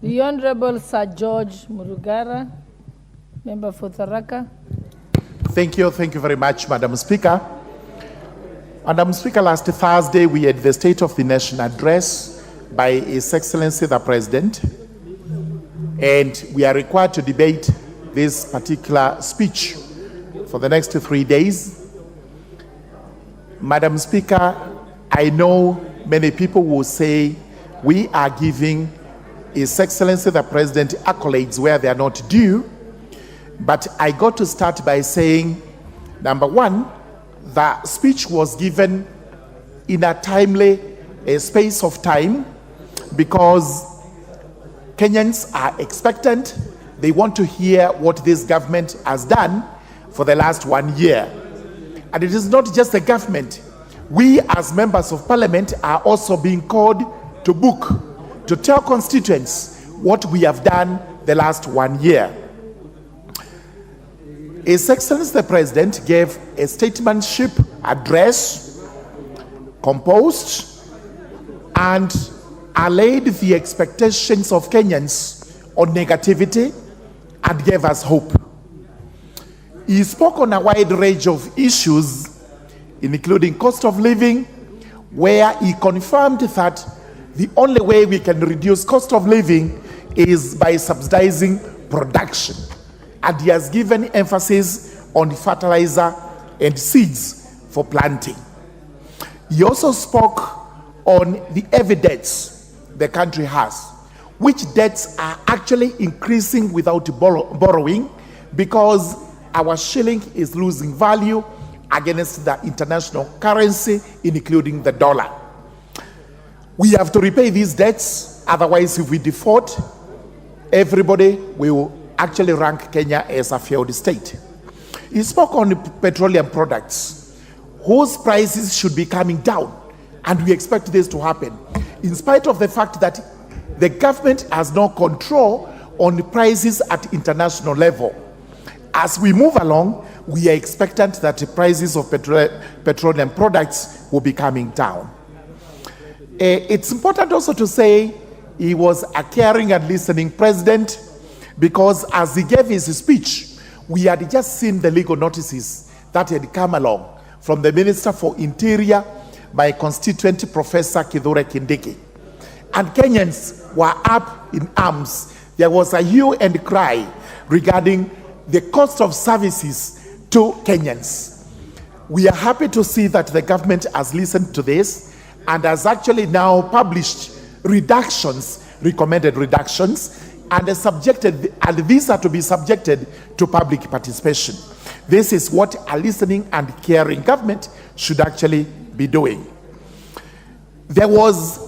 The Honorable Sir George Murugara, Member for Tharaka. Thank you very much, Madam Speaker. Madam Speaker, last Thursday we had the State of the Nation address by His Excellency the President, and we are required to debate this particular speech for the next 3 days. Madam Speaker, I know many people will say we are giving His Excellency the President accolades where they are not due, but I got to start by saying, number one, the speech was given in a timely space of time because Kenyans are expectant. They want to hear what this government has done for the last 1 year. And it is not just the government. We as members of parliament are also being called to book, to tell constituents what we have done the last 1 year. His Excellency the President gave a statesmanship address, composed and allayed the expectations of Kenyans on negativity and gave us hope. He spoke on a wide range of issues, including cost of living, where he confirmed that the only way we can reduce cost of living is by subsidizing production. And he has given emphasis on fertilizer and seeds for planting. He also spoke on the evidence the country has, which debts are actually increasing without borrowing because our shilling is losing value against the international currency, including the dollar. We have to repay these debts, otherwise if we default, everybody will actually rank Kenya as a failed state. He spoke on petroleum products, whose prices should be coming down, and we expect this to happen, in spite of the fact that the government has no control on the prices at international level. As we move along, we are expectant that the prices of petroleum products will be coming down. It's important also to say he was a caring and listening president, because as he gave his speech, we had just seen the legal notices that had come along from the Minister for Interior, my constituent Professor Kithure Kindiki. And Kenyans were up in arms. There was a hue and cry regarding the cost of services to Kenyans. We are happy to see that the government has listened to this and has actually now published reductions, recommended reductions, and these are to be subjected to public participation. This is what a listening and caring government should actually be doing. There was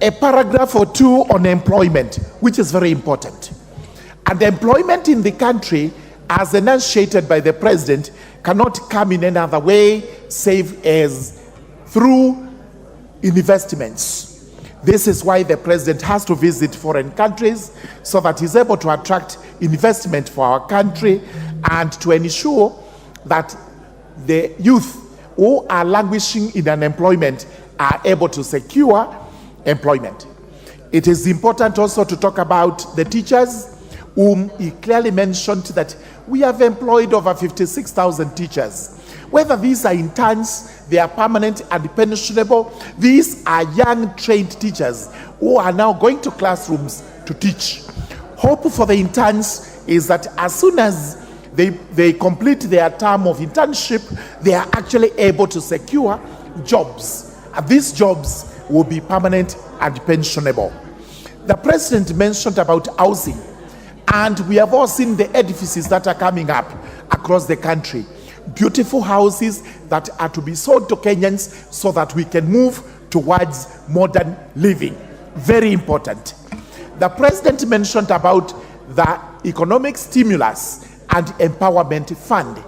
a paragraph or two on employment, which is very important. And employment in the country, as enunciated by the president, cannot come in any other way save as through investments. This is why the president has to visit foreign countries so that he's able to attract investment for our country and to ensure that the youth who are languishing in unemployment are able to secure employment. It is important also to talk about the teachers, whom he clearly mentioned that we have employed over 56,000 teachers. Whether these are interns, they are permanent and pensionable, these are young trained teachers who are now going to classrooms to teach. Hope for the interns is that as soon as they complete their term of internship, they are actually able to secure jobs. And these jobs will be permanent and pensionable. The president mentioned about housing, and we have all seen the edifices that are coming up across the country. Beautiful houses that are to be sold to Kenyans so that we can move towards modern living. Very important. The president mentioned about the economic stimulus and empowerment fund.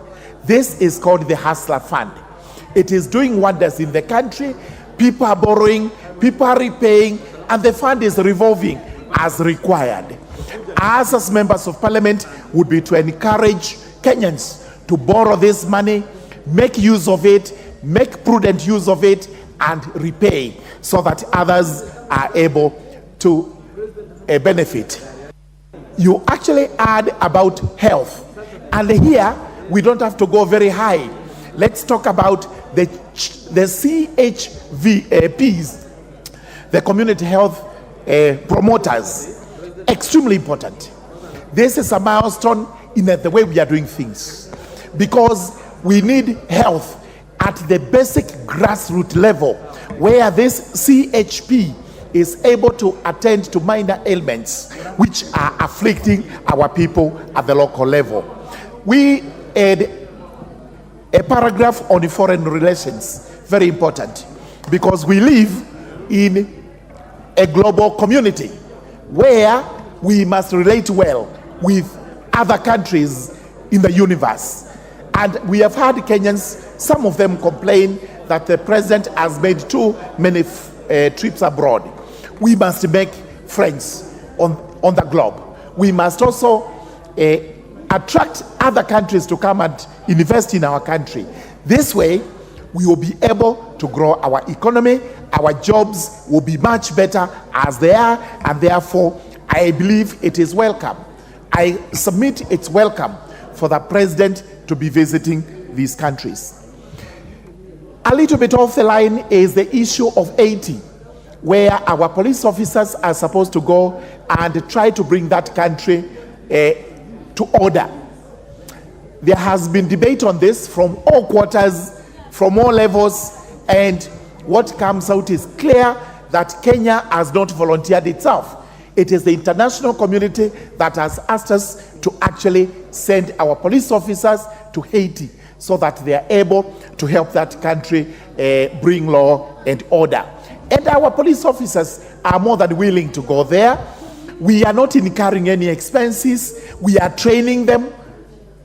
This is called the Hustler Fund. It is doing wonders in the country. People are borrowing, people are repaying, and the fund is revolving as required. Us as members of parliament would be to encourage Kenyans to borrow this money, make use of it, make prudent use of it, and repay so that others are able to a benefit. You actually add about health. And here, we don't have to go very high. Let's talk about the CHVPs, the community health promoters. Extremely important. This is a milestone in the way we are doing things, because we need health at the basic grassroots level, where this CHP is able to attend to minor ailments which are afflicting our people at the local level. We add a paragraph on foreign relations, very important, because we live in a global community where we must relate well with other countries in the universe. And we have heard Kenyans, some of them complain that the president has made too many trips abroad. We must make friends on the globe. We must also attract other countries to come and invest in our country. This way, we will be able to grow our economy. Our jobs will be much better as they are, and therefore, I believe it is welcome. I submit it's welcome for the president to be visiting these countries. A little bit off the line is the issue of 80, where our police officers are supposed to go and try to bring that country to order. There has been debate on this from all quarters, from all levels, and what comes out is clear that Kenya has not volunteered itself. It is the international community that has asked us to actually send our police officers to Haiti so that they are able to help that country bring law and order. And our police officers are more than willing to go there. We are not incurring any expenses. We are training them,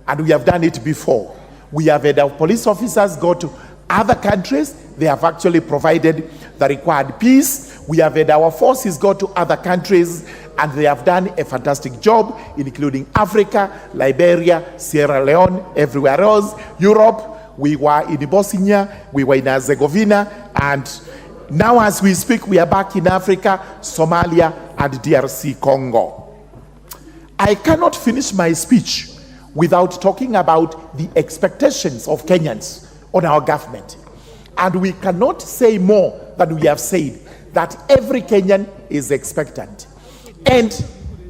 and we have done it before. We have had our police officers go to other countries. They have actually provided the required peace. We have had our forces go to other countries, and they have done a fantastic job, including Africa, Liberia, Sierra Leone, everywhere else, Europe. We were in Bosnia, we were in Herzegovina, and now as we speak, we are back in Africa, Somalia, and DRC Congo. I cannot finish my speech without talking about the expectations of Kenyans on our government. And we cannot say more than we have said, that every Kenyan is expectant. And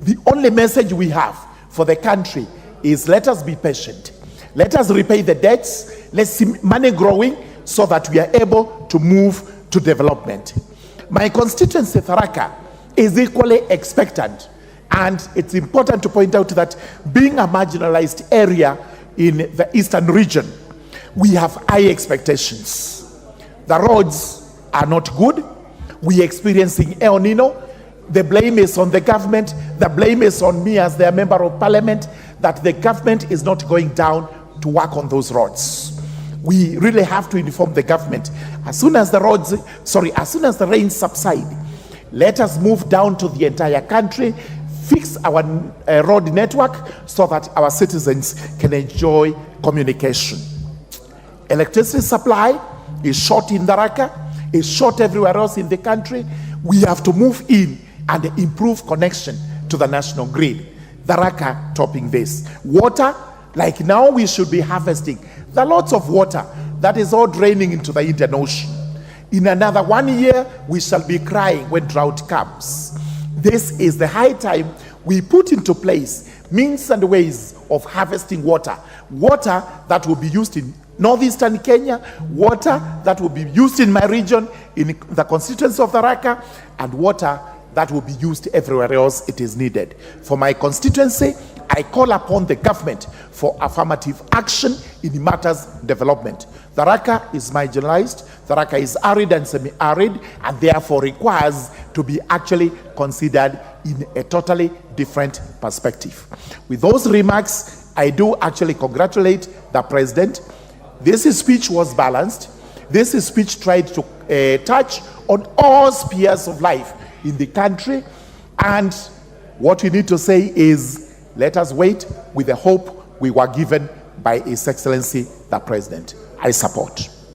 the only message we have for the country is, let us be patient. Let us repay the debts. Let's see money growing so that we are able to move to development. My constituency, Tharaka, is equally expectant. And it's important to point out that being a marginalized area in the eastern region, we have high expectations. The roads are not good. We are experiencing El Nino. The blame is on the government. The blame is on me as their member of parliament, that the government is not going down to work on those roads. We really have to inform the government. As soon as the rains subside, let us move down to the entire country, fix our road network so that our citizens can enjoy communication. Electricity supply is short in Tharaka, is short everywhere else in the country. We have to move in and improve connection to the national grid. Tharaka topping this. Water, like now we should be harvesting. There are lots of water that is all draining into the Indian Ocean. In another 1 year, we shall be crying when drought comes. This is the high time we put into place means and ways of harvesting water. Water that will be used in northeastern Kenya, water that will be used in my region, in the constituency of Tharaka, and water that will be used everywhere else it is needed. For my constituency, I call upon the government for affirmative action in matters development. Tharaka is marginalized, Tharaka is arid and semi-arid, and therefore requires to be actually considered in a totally different perspective. With those remarks, I do actually congratulate the president. This speech was balanced. This speech tried to touch on all spheres of life in the country. And what we need to say is, let us wait with the hope we were given by His Excellency, the President. I support.